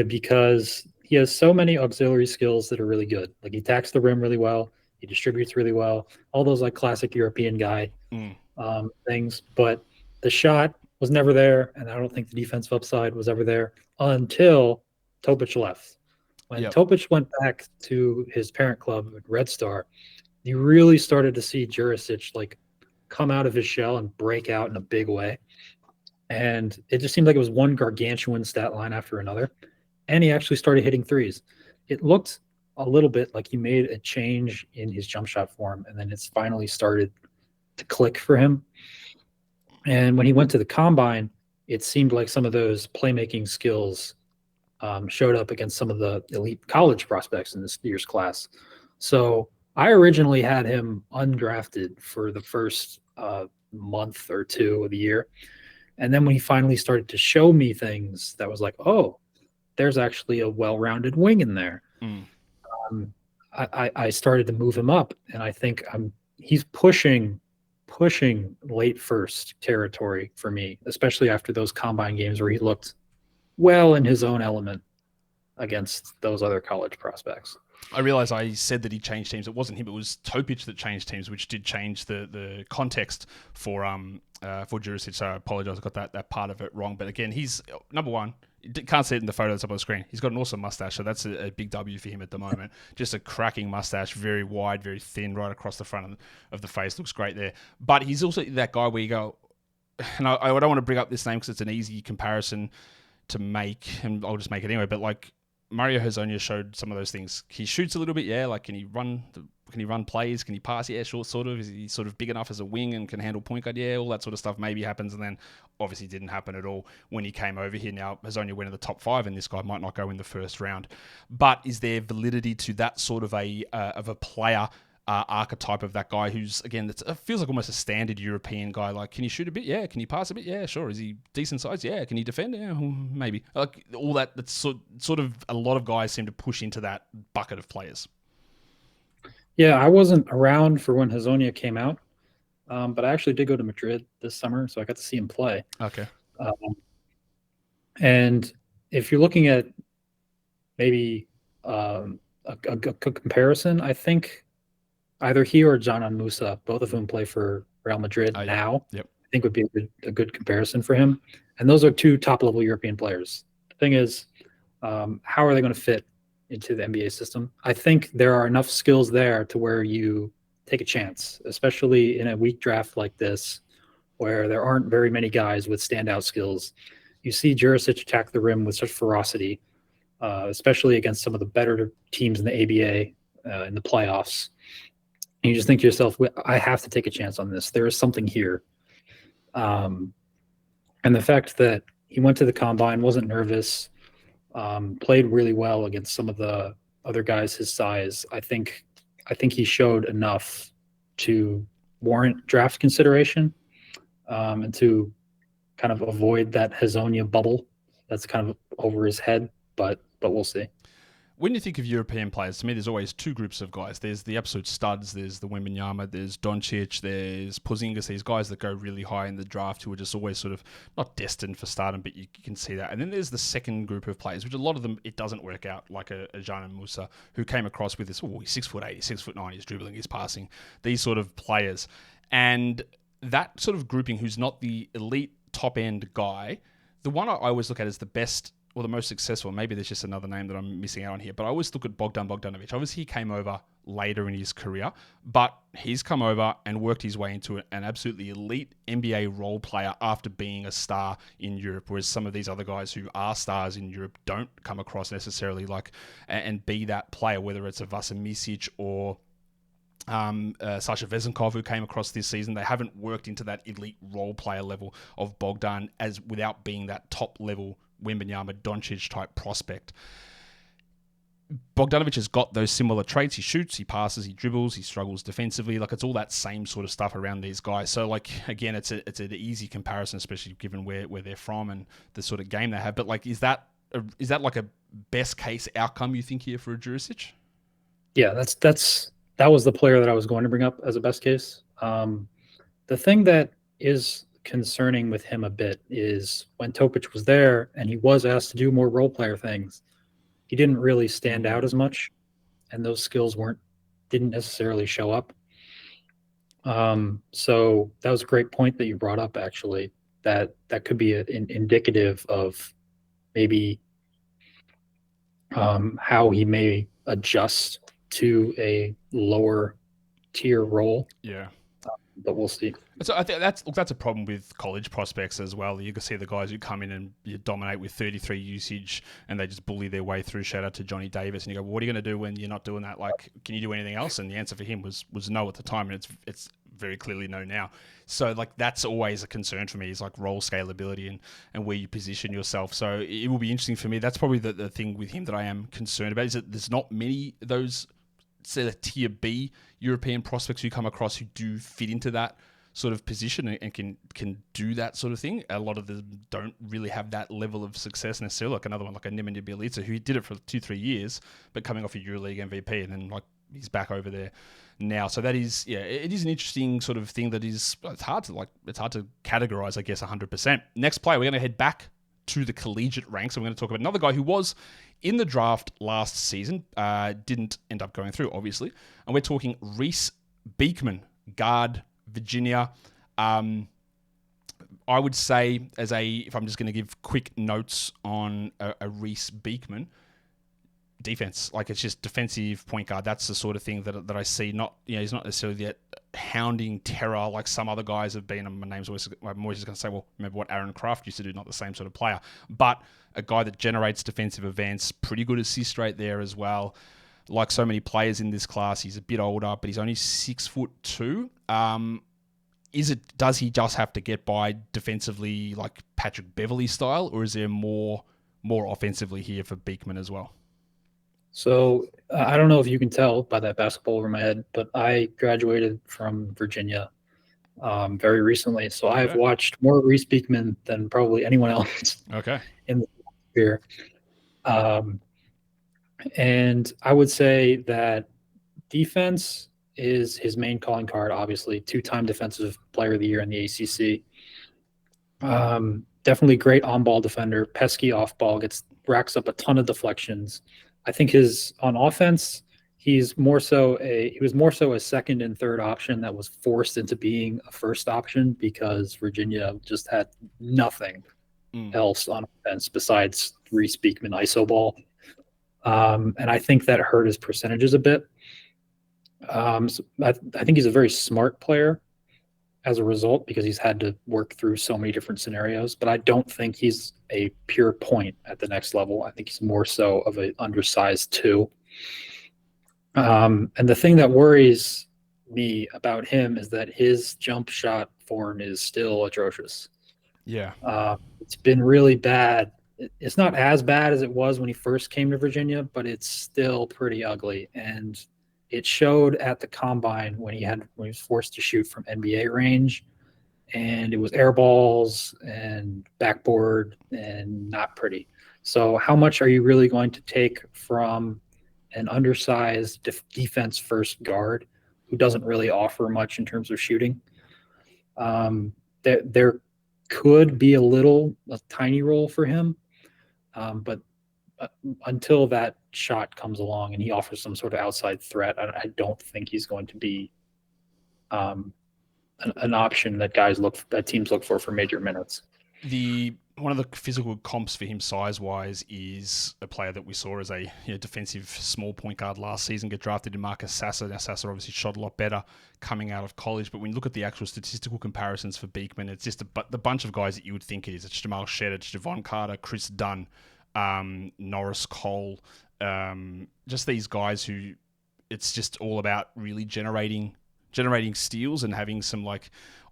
because he has so many auxiliary skills that are really good. Like he attacks the rim really well. He distributes really well. All those like classic European guy things. But the shot was never there, and I don't think the defensive upside was ever there until Topic left. When Topic went back to his parent club at Red Star, you really started to see Đjurišić like come out of his shell and break out in a big way. And it just seemed like it was one gargantuan stat line after another. And he actually started hitting threes. It looked a little bit like he made a change in his jump shot form, and then it's finally started to click for him. And when he went to the combine, it seemed like some of those playmaking skills showed up against some of the elite college prospects in this year's class. So I originally had him undrafted for the first month or two of the year. And then when he finally started to show me things that was like, oh, there's actually a well-rounded wing in there. I started to move him up, and I think he's pushing late first territory for me, especially after those combine games where he looked well in his own element against those other college prospects.
I realize I said that he changed teams. It wasn't him. It was Topic that changed teams, which did change the context for Đjurišić. So I apologize. I got that part of it wrong. But again, he's number one. You can't see it in the photo that's up on the screen. He's got an awesome mustache, so that's a big W for him at the moment. Just a cracking mustache, very wide, very thin, right across the front of the face. Looks great there. But he's also that guy where you go, and I don't want to bring up this name because it's an easy comparison to make, and I'll just make it anyway. But like Mario Hezonja showed some of those things. He shoots a little bit, yeah. Like can he run plays? Can he pass? Yeah, sure, sort of. Is he sort of big enough as a wing and can handle point guard? Yeah, all that sort of stuff maybe happens, and then obviously didn't happen at all when he came over here. Now Hezonja went in the top 5, and this guy might not go in the first round. But is there validity to that sort of a player archetype of that guy who's, again, it feels like almost a standard European guy? Like, can he shoot a bit? Yeah. Can he pass a bit? Yeah, sure. Is he decent size? Yeah. Can he defend? Yeah, maybe. Like all that. That's sort of a lot of guys seem to push into that bucket of players.
Yeah, I wasn't around for when Hezonja came out, but I actually did go to Madrid this summer, so I got to see him play.
Okay.
And if you're looking at maybe a comparison, I think either he or Canan Musa, both of whom play for Real Madrid now, I think would be a good comparison for him. And those are two top-level European players. The thing is, how are they going to fit into the NBA system? I think there are enough skills there to where you take a chance, especially in a weak draft like this, where there aren't very many guys with standout skills. You see Đjurišić attack the rim with such ferocity, especially against some of the better teams in the ABA in the playoffs. And you just think to yourself, I have to take a chance on this. There is something here. And the fact that he went to the combine, wasn't nervous, played really well against some of the other guys his size. I think he showed enough to warrant draft consideration, and to kind of avoid that Hezonja bubble that's kind of over his head. But we'll see.
when you think of European players, to me, there's always two groups of guys. There's the absolute studs. There's the Wembanyama. There's Doncic. There's Porzingis. These guys that go really high in the draft who are just always sort of not destined for stardom, but you can see that. And then there's the second group of players, which a lot of them, it doesn't work out, like a Ajinça Musa, who came across with this, he's 6'8", he's 6'9", he's dribbling, he's passing. These sort of players. And that sort of grouping who's not the elite top-end guy, the one I always look at as the best or the most successful, maybe there's just another name that I'm missing out on here, but I always look at Bogdan Bogdanović. Obviously, he came over later in his career, but he's come over and worked his way into an absolutely elite NBA role player after being a star in Europe, whereas some of these other guys who are stars in Europe don't come across necessarily like and be that player, whether it's a Vasa Micic or Sasha Vezenkov, who came across this season. They haven't worked into that elite role player level of Bogdan as without being that top level Wembanyama, Doncic type prospect. Bogdanović has got those similar traits. He shoots, he passes, he dribbles, he struggles defensively. Like, it's all that same sort of stuff around these guys. So, like, again, it's an easy comparison, especially given where they're from and the sort of game they have. But, like, is that like a best case outcome you think here for a Đurišić?
Yeah, that was the player that I was going to bring up as a best case. The thing that is concerning with him a bit is when Topic was there and he was asked to do more role player things, he didn't really stand out as much, and those skills didn't necessarily show up. So that was a great point that you brought up, actually, that could be indicative of maybe how he may adjust to a lower tier role.
Yeah.
But we'll see.
So I think that's a problem with college prospects as well. You can see the guys who come in and you dominate with 33 usage and they just bully their way through. Shout out to Johnny Davis. And you go, well, what are you going to do when you're not doing that? Like, can you do anything else? And the answer for him was no at the time, and it's very clearly no now. So, like, that's always a concern for me, is like role scalability and where you position yourself. So it will be interesting for me. That's probably the thing with him that I am concerned about, is that there's not many of those, say, the tier B European prospects who come across who do fit into that sort of position and can do that sort of thing. A lot of them don't really have that level of success necessarily. Like another one, like a Nemanja Bjelica, who did it for 2-3 years, but coming off a EuroLeague MVP, and then like he's back over there now. So that is, yeah, it is an interesting sort of thing that is, it's hard to categorize, I guess, 100%. Next player, we're going to head back to the collegiate ranks. And we're going to talk about another guy who was in the draft last season, didn't end up going through, obviously. And we're talking Reece Beekman, guard, Virginia. I would say, if I'm just going to give quick notes on a Reece Beekman, defense, like, it's just defensive point guard. That's the sort of thing that I see. Not, he's not necessarily that hounding terror like some other guys have been. And I'm always just going to say, well, remember what Aaron Craft used to do? Not the same sort of player, but a guy that generates defensive events, pretty good assist rate there as well. Like so many players in this class, he's a bit older, but he's only 6'2". Does he just have to get by defensively like Patrick Beverley style, or is there more offensively here for Beekman as well?
So I don't know if you can tell by that basketball over my head, but I graduated from Virginia very recently. So I've watched more Reece Beekman than probably anyone else in the sphere. And I would say that defense is his main calling card, obviously. 2-time Defensive Player of the Year in the ACC. Definitely great on-ball defender, pesky off-ball, racks up a ton of deflections. I think on offense, he was more so a second and third option that was forced into being a first option because Virginia just had nothing else on offense besides Reece Beekman iso ball. And I think that hurt his percentages a bit. So I think he's a very smart player as a result, because he's had to work through so many different scenarios, but I don't think he's a pure point at the next level. I think he's more so of an undersized 2. And the thing that worries me about him is that his jump shot form is still atrocious.
Yeah.
It's been really bad. It's not as bad as it was when he first came to Virginia, but it's still pretty ugly. And it showed at the combine when he was forced to shoot from NBA range, and it was air balls and backboard and not pretty. So how much are you really going to take from an undersized defense first guard who doesn't really offer much in terms of shooting. There could be a tiny role for him, but until that shot comes along and he offers some sort of outside threat, I don't think he's going to be an option that teams look for major minutes.
One of the physical comps for him size-wise is a player that we saw as a defensive small point guard last season get drafted in Marcus Sasser. Now, Sasser obviously shot a lot better coming out of college, but when you look at the actual statistical comparisons for Beekman, it's just the bunch of guys that you would think it is. It's Jamal Shead, it's Javon Carter, Chris Dunn, Norris Cole, just these guys who it's just all about really generating steals and having some like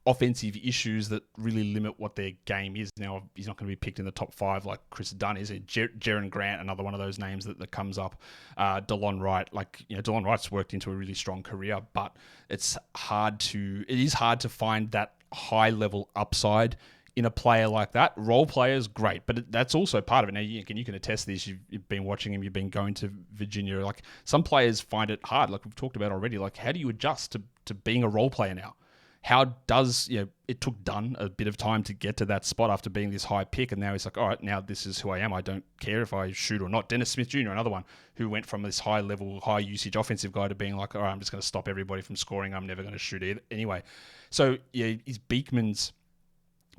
offensive issues that really limit what their game is. Now, he's not going to be picked in the top 5 like Chris Dunn is. Jaren Grant, another one of those names that comes up. DeLon Wright, DeLon Wright's worked into a really strong career, but it is hard to find that high level upside in a player like that. Role players, great, but that's also part of it. Now, you can attest this. You've been watching him. You've been going to Virginia. Like, some players find it hard. Like we've talked about already. Like, how do you adjust to being a role player now? How does, it took Dunn a bit of time to get to that spot after being this high pick, and now he's like, all right, now this is who I am. I don't care if I shoot or not. Dennis Smith Jr., another one, who went from this high level, high usage offensive guy to being like, all right, I'm just going to stop everybody from scoring. I'm never going to shoot either. Anyway, so is Beekman's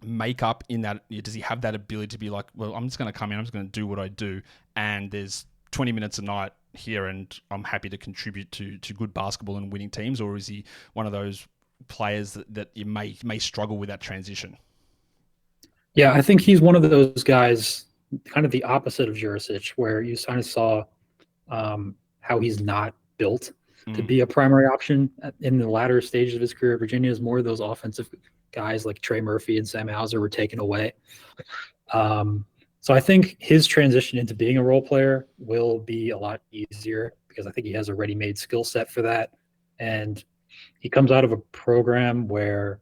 makeup in that, does he have that ability to be like, well, I'm just going to come in, I'm just going to do what I do, and there's 20 minutes a night here and I'm happy to contribute to good basketball and winning teams? Or is he one of those players that you may struggle with that transition?
Yeah, I think he's one of those guys, kind of the opposite of Đjurišić, where you kind of saw how he's not built to be a primary option in the latter stages of his career. Virginia is more of those offensive guys like Trey Murphy and Sam Hauser were taken away. So I think his transition into being a role player will be a lot easier because I think he has a ready-made skill set for that. And he comes out of a program where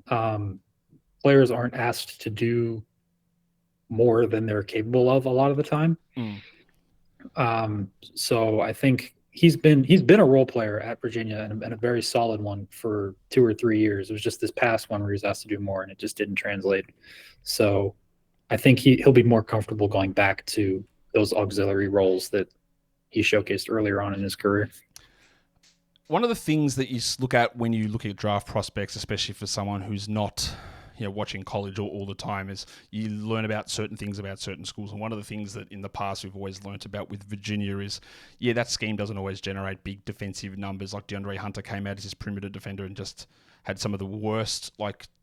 players aren't asked to do more than they're capable of a lot of the time. So I think he's been a role player at Virginia and a very solid one for 2 or 3 years. It was just this past one where he was asked to do more and it just didn't translate. So I think he'll be more comfortable going back to those auxiliary roles that he showcased earlier on in his career.
One of the things that you look at when you look at draft prospects, especially for someone who's not watching college all the time, is you learn about certain things about certain schools. And one of the things that in the past we've always learnt about with Virginia is, that scheme doesn't always generate big defensive numbers. Like DeAndre Hunter came out as his perimeter defender and just had some of the worst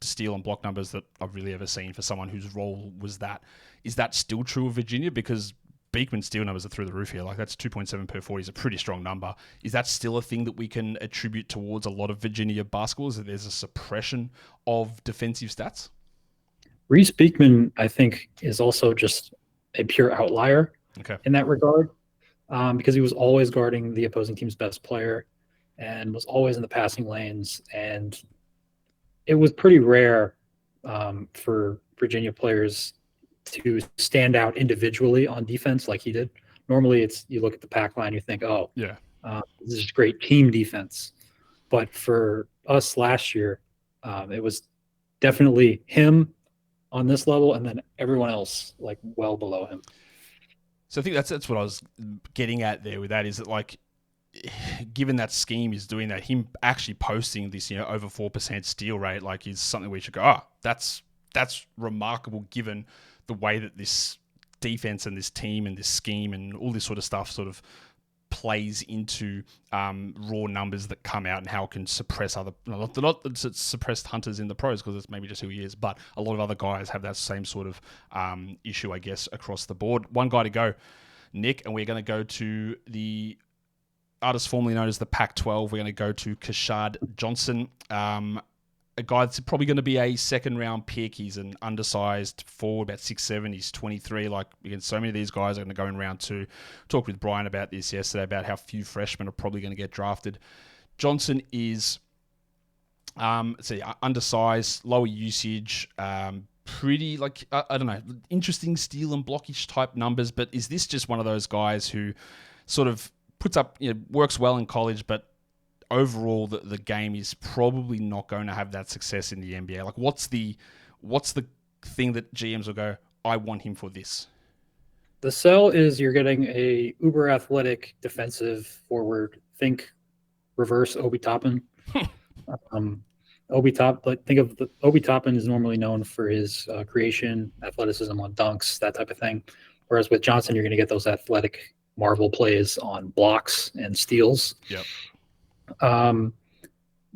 steal and block numbers that I've really ever seen for someone whose role was that. Is that still true of Virginia? Because Beekman's steal numbers are through the roof here. Like, that's 2.7 per 40 is a pretty strong number. Is that still a thing that we can attribute towards a lot of Virginia basketball? Is that there's a suppression of defensive stats?
Reece Beekman, I think, is also just a pure outlier in that regard, because he was always guarding the opposing team's best player and was always in the passing lanes. And it was pretty rare for Virginia players to stand out individually on defense like he did. Normally it's, you look at the pack line, you think, this is great team defense. But for us last year, it was definitely him on this level and then everyone else like well below him.
So I think that's what I was getting at there with that, is that like, given that scheme is doing that, him actually posting this, over 4% steal rate, like, is something we should go, that's remarkable given the way that this defense and this team and this scheme and all this sort of stuff sort of plays into raw numbers that come out and how it can suppress other, not that it's suppressed Hunters in the pros because it's maybe just who he is, but a lot of other guys have that same sort of issue, I guess, across the board. One guy to go, Nick, and we're going to go to the artist formerly known as the Pac-12. We're going to go to Keshad Johnson, a guy that's probably going to be a second-round pick. He's an undersized forward, about 6'7". He's 23. Like, again, so many of these guys are going to go in round 2. Talked with Brian about this yesterday, about how few freshmen are probably going to get drafted. Johnson is undersized, lower usage, pretty, I don't know, interesting steal and blockage type numbers. But is this just one of those guys who sort of puts up, works well in college, but overall the game is probably not going to have that success in the NBA. Like, what's the thing that GMs will go, I want him for this?
The sell is you're getting a uber athletic defensive forward. Think reverse Obi Toppin. Obi Toppin is normally known for his creation, athleticism on dunks, that type of thing. Whereas with Johnson, you're going to get those athletic marvel plays on blocks and steals.
Yep.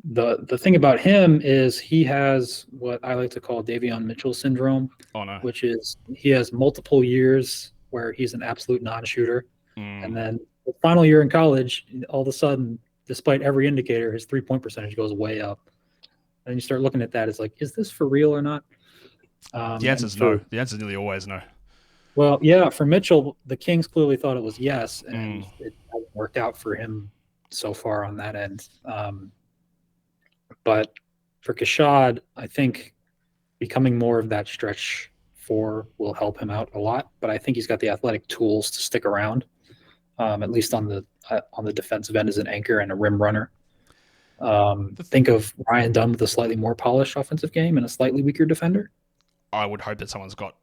The thing about him is he has what I like to call Davion Mitchell syndrome.
Oh no.
Which is he has multiple years where he's an absolute non-shooter. And then the final year in college, all of a sudden, despite every indicator, his 3-point percentage goes way up. And you start looking at that, it's like, is this for real or not?
The answer is no. The answer is nearly always no.
Well, yeah, for Mitchell, the Kings clearly thought it was yes, and it hasn't worked out for him so far on that end. But for Keshad, I think becoming more of that stretch four will help him out a lot. But I think he's got the athletic tools to stick around, at least on the defensive end as an anchor and a rim runner. Think of Ryan Dunn with a slightly more polished offensive game and a slightly weaker defender.
I would hope that someone's got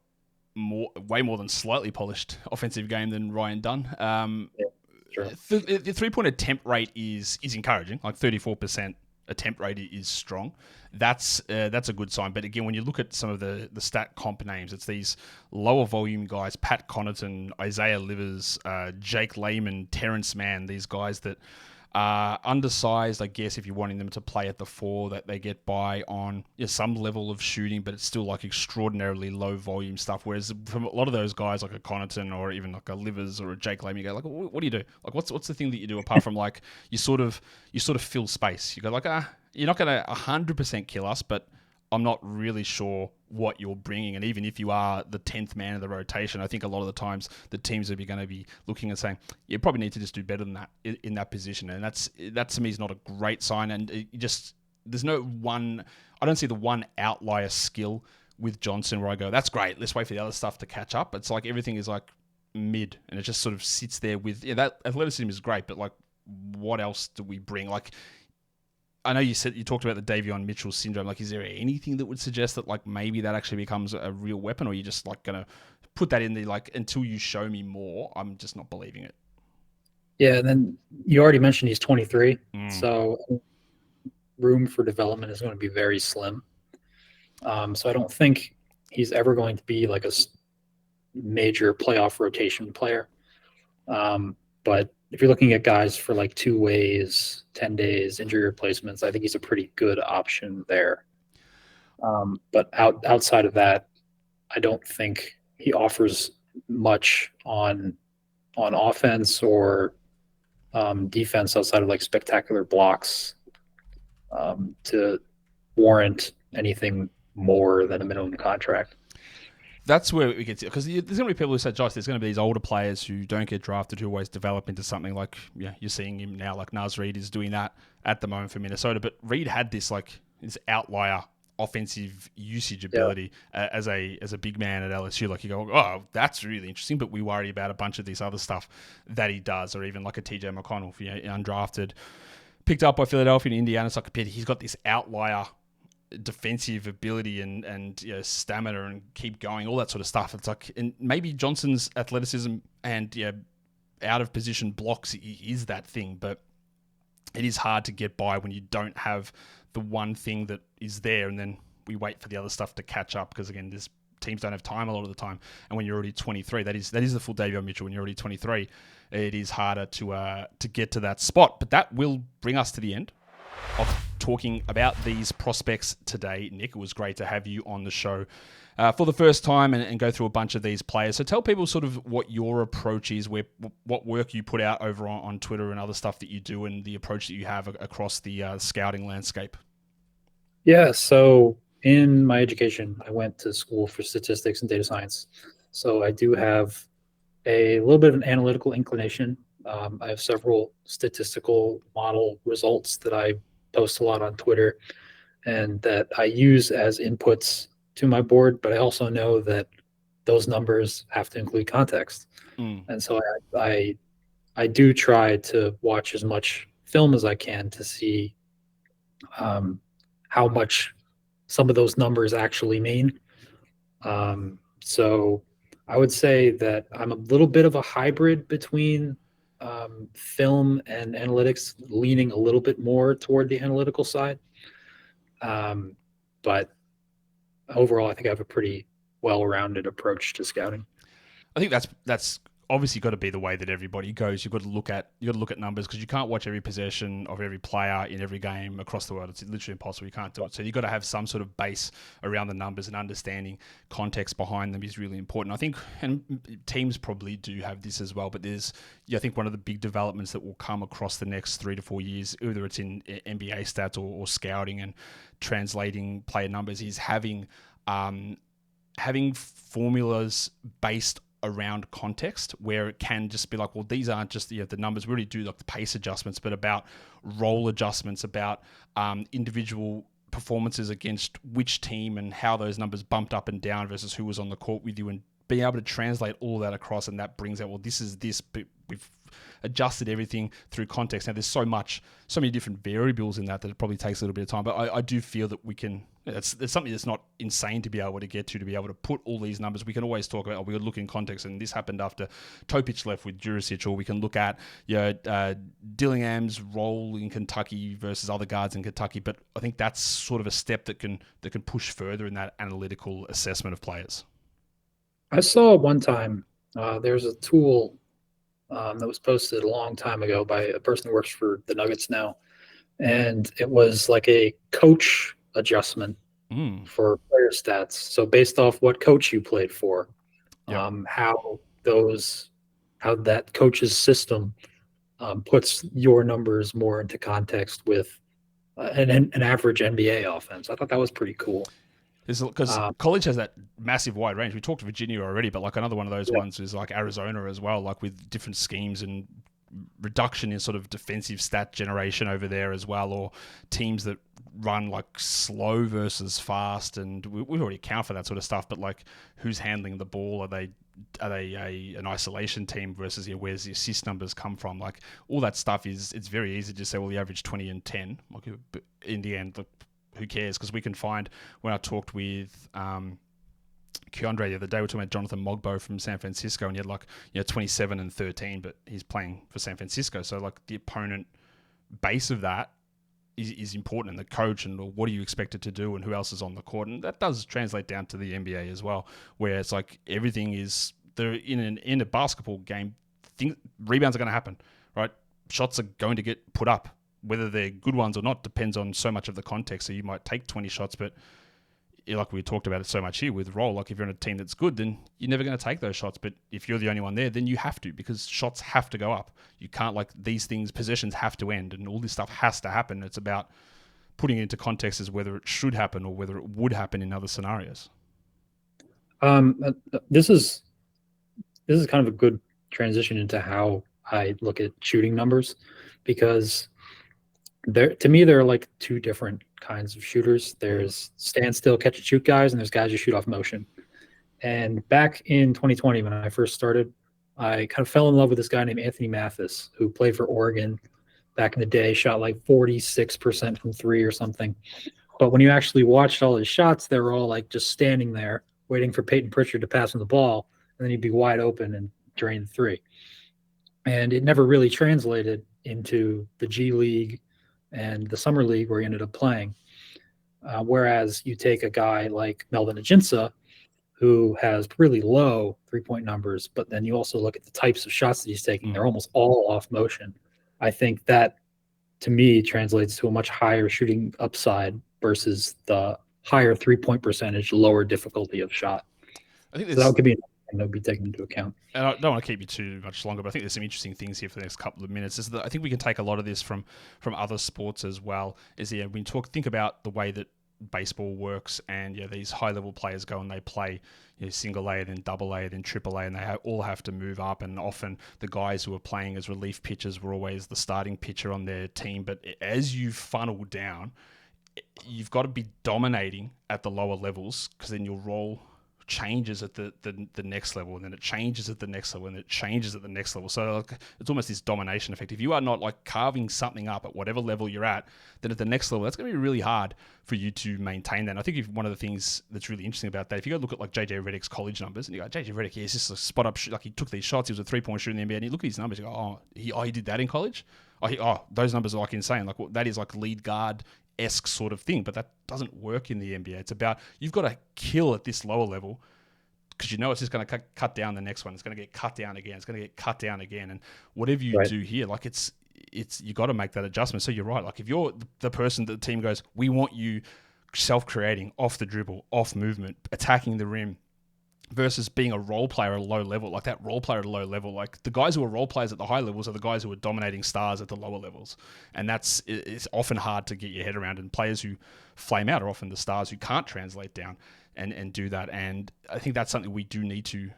way more than slightly polished offensive game than Ryan Dunn.
Sure.
The 3-point attempt rate is encouraging. Like 34% attempt rate is strong. That's a good sign. But again, when you look at some of the stat comp names, it's these lower volume guys: Pat Connaughton, Isaiah Livers, Jake Lehman, Terrence Mann. These guys that are undersized, I guess, if you're wanting them to play at the 4, that they get by on some level of shooting, but it's still like extraordinarily low volume stuff. Whereas from a lot of those guys, like a Connaughton or even like a Livers or a Jake Lehman, you go like, what do you do? Like, what's the thing that you do apart from like you sort of fill space? You go like, you're not going to 100% kill us, but I'm not really sure what you're bringing. And even if you are the 10th man of the rotation, I think a lot of the times the teams are going to be looking and saying, you probably need to just do better than that in that position. And that to me is not a great sign. And there's no one, I don't see the one outlier skill with Johnson where I go, that's great, let's wait for the other stuff to catch up. It's like everything is like mid, and it just sort of sits there with, that athleticism is great, but like, what else do we bring? Like, I know you talked about the Davion Mitchell syndrome. Like, is there anything that would suggest that like maybe that actually becomes a real weapon, or are you just like gonna put that in the like until you show me more? I'm just not believing it.
Yeah, and then you already mentioned he's 23, so room for development is going to be very slim. So I don't think he's ever going to be like a major playoff rotation player. But if you're looking at guys for like 2 ways, 10 days, injury replacements, I think he's a pretty good option there. But outside of that, I don't think he offers much on offense or defense outside of like spectacular blocks to warrant anything more than a minimum contract.
That's where we get to, because there's going to be people who say, Josh, there's going to be these older players who don't get drafted who always develop into something like, you're seeing him now, like Naz Reid is doing that at the moment for Minnesota. But Reid had this outlier offensive usage ability as a big man at LSU. Like you go, oh, that's really interesting, but we worry about a bunch of this other stuff that he does, or even like a TJ McConnell, undrafted, picked up by Philadelphia and Indiana. It's like he's got this outlier defensive ability and stamina and keep going, all that sort of stuff. It's like, and maybe Johnson's athleticism and out of position blocks is that thing, but it is hard to get by when you don't have the one thing that is there, and then we wait for the other stuff to catch up, because again, teams don't have time a lot of the time, and when you're already 23, that is the full Davion Mitchell. When you're already 23, it is harder to get to that spot. But that will bring us to the end of talking about these prospects today. Nick, it was great to have you on the show for the first time and go through a bunch of these players. So tell people sort of what your approach is, what work you put out over on Twitter and other stuff that you do, and the approach that you have across the scouting landscape.
Yeah, so in my education, I went to school for statistics and data science. So I do have a little bit of an analytical inclination. I have several statistical model results that I post a lot on Twitter and that I use as inputs to my board, but I also know that those numbers have to include context. And so I I do try to watch as much film as I can to see how much some of those numbers actually mean. So I would say that I'm a little bit of a hybrid between film and analytics, leaning a little bit more toward the analytical side. But overall, I think I have a pretty well-rounded approach to scouting.
I think that's obviously got to be the way that everybody goes. You've got to look at numbers, because you can't watch every possession of every player in every game across the world. It's literally impossible. You can't do it. So you've got to have some sort of base around the numbers, and understanding context behind them is really important. I think, and teams probably do have this as well, but I think one of the big developments that will come across the next 3 to 4 years, whether it's in NBA stats or scouting and translating player numbers, is having formulas based around context, where it can just be like, well, these aren't just the numbers. We really do like the pace adjustments, but about role adjustments, about individual performances against which team and how those numbers bumped up and down versus who was on the court with you, and being able to translate all that across, and that brings out, well, this is this, but we've adjusted everything through context. Now, there's so many different variables in that it probably takes a little bit of time, but I do feel that we can. It's something that's not insane to be able to get to be able to put all these numbers. We can always talk about, we could look in context, and this happened after Topic left with Đjurišić, or we can look at Dillingham's role in Kentucky versus other guards in Kentucky. But I think that's sort of a step that can push further in that analytical assessment of players.
I saw one time there's a tool that was posted a long time ago by a person who works for the Nuggets now, and it was like a coach adjustment for player stats. So based off what coach you played for, how that coach's system puts your numbers more into context with an average NBA offense. I thought that was pretty cool.
Because college has that massive wide range. We talked Virginia already, but like another one of those ones is like Arizona as well, like with different schemes and reduction in sort of defensive stat generation over there as well, or teams that run like slow versus fast, and we've already accounted for that sort of stuff. But like, who's handling the ball? Are they an isolation team versus where's the assist numbers come from? Like, all that stuff it's very easy to say, well, you average 20 and 10. Like, but in the end, look, who cares? Because we can find, when I talked with Keandre the other day, we were talking about Jonathan Mogbo from San Francisco, and he had 27 and 13, but he's playing for San Francisco. So like, the opponent base of that is important, and the coach, and what are you expected to do, and who else is on the court, and that does translate down to the NBA as well, where it's like everything is there in a basketball game. Rebounds are going to happen, right? Shots are going to get put up. Whether they're good ones or not depends on so much of the context. So you might take 20 shots, but like we talked about it so much here with roll, like if you're in a team that's good, then you're never going to take those shots. But if you're the only one there, then you have to, because shots have to go up. You can't, like, these things, possessions have to end, and all this stuff has to happen. It's about putting it into context as whether it should happen or whether it would happen in other scenarios.
This is kind of a good transition into how I look at shooting numbers, because to me, there are like two different kinds of shooters. There's stand still, catch and shoot guys, and there's guys who shoot off motion. And back in 2020, when I first started, I kind of fell in love with this guy named Anthony Mathis, who played for Oregon back in the day, shot like 46% from three or something. But when you actually watched all his shots, they were all like just standing there waiting for Peyton Pritchard to pass him the ball, and then he'd be wide open and drain the three. And it never really translated into the G League and the Summer League where he ended up playing. Whereas you take a guy like Melvin Ajinça, who has really low three-point numbers, but then you also look at the types of shots that he's taking. They're almost all off motion. I think that, to me, translates to a much higher shooting upside versus the higher three-point percentage, lower difficulty of shot.
I think
so that could be that would be taken into account.
And I don't want to keep you too much longer, but I think there's some interesting things here for the next couple of minutes. Is that I think we can take a lot of this from other sports as well. Is when think about the way that baseball works, and these high level players go and they play single A, then double A, then triple A, and they all have to move up. And often the guys who are playing as relief pitchers were always the starting pitcher on their team. But as you funnel down, you've got to be dominating at the lower levels, because then your role changes at the next level, and then it changes at the next level, and it changes at the next level. So like, it's almost this domination effect. If you are not like carving something up at whatever level you're at, then at the next level, that's going to be really hard for you to maintain that. And I think one of the things that's really interesting about that, if you go look at like JJ Redick's college numbers, and you go, JJ Redick, he's just a spot up, like he took these shots, he was a 3-point shooter in the NBA, and you look at his numbers, you go, he did that in college? Those numbers are like insane. Like that is like lead guard-esque sort of thing, but that doesn't work in the NBA. It's about, you've got to kill at this lower level, because you know it's just going to cut down the next one. It's going to get cut down again. It's going to get cut down again. And whatever you do here, like it's you got to make that adjustment. So you're right. Like if you're the person that the team goes, we want you self-creating, off the dribble, off movement, attacking the rim, versus being a role player at a low level, like that role player at a low level, like the guys who are role players at the high levels are the guys who are dominating stars at the lower levels. And it's often hard to get your head around, and players who flame out are often the stars who can't translate down and do that. And I think that's something we do need to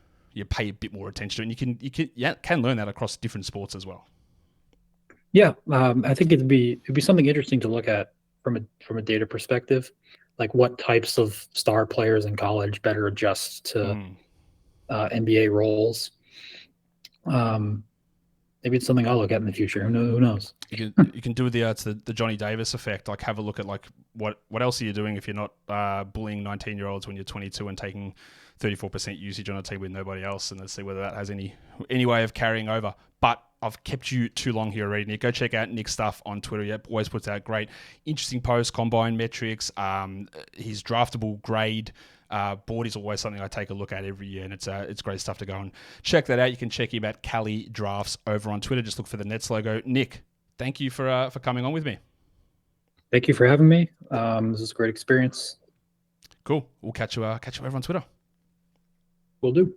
pay a bit more attention to. And you can learn that across different sports as well.
Yeah. I think it'd be something interesting to look at from a data perspective. Like what types of star players in college better adjust to NBA roles. Maybe it's something I'll look at in the future. Who knows?
You can do it's the Johnny Davis effect. Like have a look at like what else are you doing if you're not bullying 19-year-olds when you're 22 and taking 34% usage on a team with nobody else, and let's see whether that has any way of carrying over. But I've kept you too long here already, Nick. Go check out Nick's stuff on Twitter. He always puts out great, interesting posts, combine metrics. His draftable grade board is always something I take a look at every year, and it's great stuff to go and check that out. You can check him at Cali Drafts over on Twitter. Just look for the Nets logo. Nick, thank you for coming on with me.
Thank you for having me. This is a great experience.
Cool. We'll catch you over on Twitter.
Will do.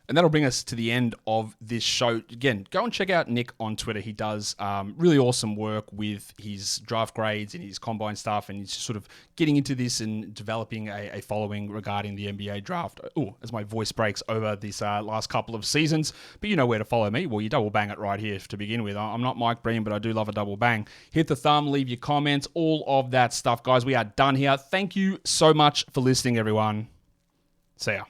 And that'll bring us to the end of this show. Again, go and check out Nick on Twitter. He does really awesome work with his draft grades and his combine stuff, and he's just sort of getting into this and developing a following regarding the NBA draft. Oh, as my voice breaks over this last couple of seasons. But you know where to follow me. Well, you double bang it right here to begin with. I'm not Mike Breen, but I do love a double bang. Hit the thumb, leave your comments, all of that stuff. Guys, we are done here. Thank you so much for listening, everyone. See ya.